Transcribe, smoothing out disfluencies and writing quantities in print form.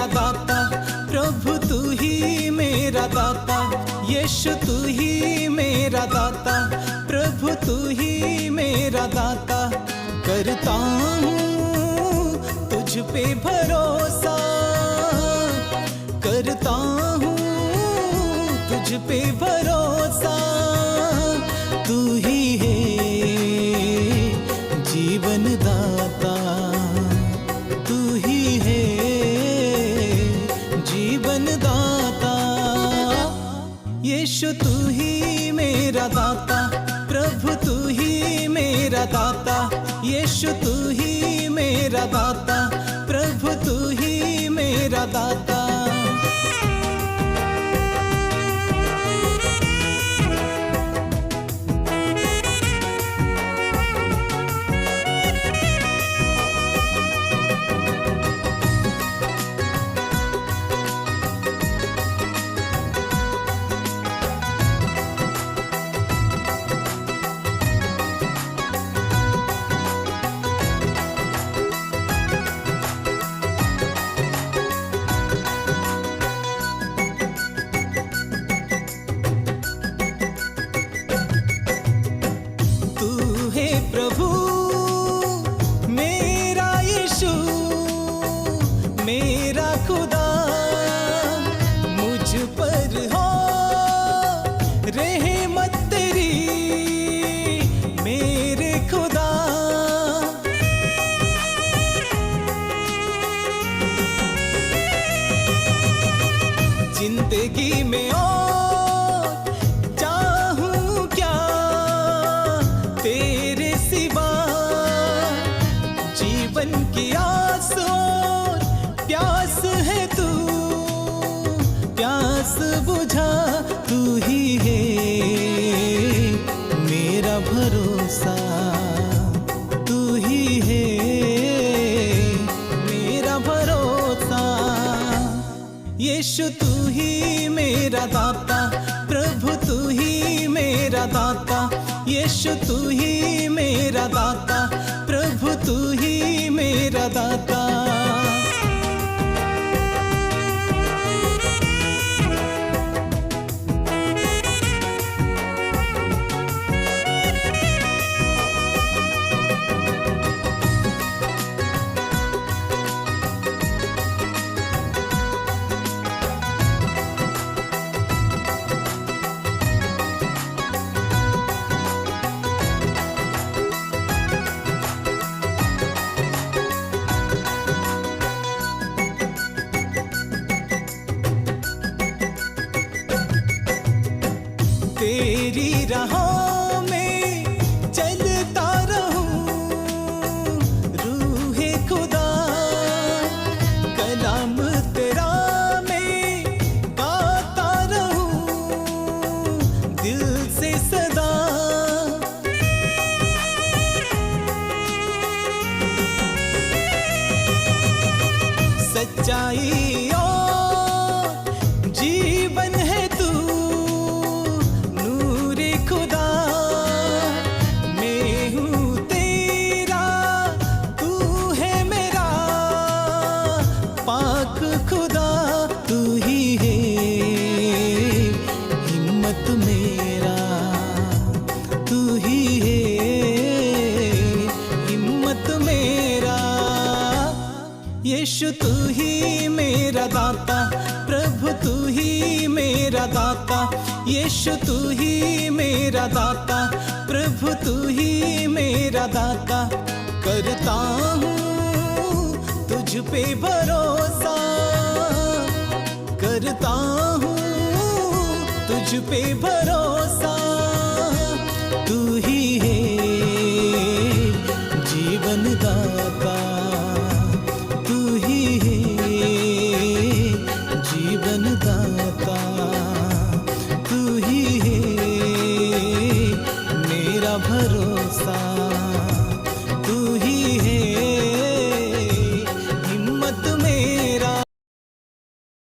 दाता, प्रभु तू ही मेरा दाता, यीशु तू ही मेरा दाता, प्रभु तू ही मेरा दाता। करता हूँ तुझ पे भरोसा, करता हूँ तुझ पे भरोसा। तू ही है जीवन दाता, तू ही है जीवन दाता। यीशु तू ही मेरा दाता, प्रभु तू ही मेरा दाता, यीशु तू ही मेरा दाता, प्रभु तू ही मेरा दाता। प्रभु मेरा यीशु मेरा खुदा, मुझ पर हो रहमत तेरी मेरे खुदा। जिंदगी में और चाहूं क्या तेरे सिवा, जीवन की आस और प्यास है तू, प्यास बुझा। तू ही है मेरा भरोसा, तू ही है मेरा भरोसा। यीशु तू ही मेरा दाता, प्रभु तू ही मेरा दाता, यीशु तू ही मेरा दाता, प्रभु तू ही मेरा दाता। तेरी राहों में चलता रहूं, रूहे खुदा कलाम तेरा मैं गाता रहूं दिल से सदा। सच्चाई और जीवन है तू खुदा, मैं हूँ तेरा, तू है मेरा पाक खुदा। तू ही है हिम्मत मेरा, तू ही है हिम्मत मेरा। यीशु तू ही मेरा दाता, प्रभु तू ही मेरा दाता, यीशु तू ही मेरा दाता, प्रभु तू ही मेरा दाता। करता हूँ तुझ पे भरोसा, करता हूँ तुझ पे भरोसा। तू ही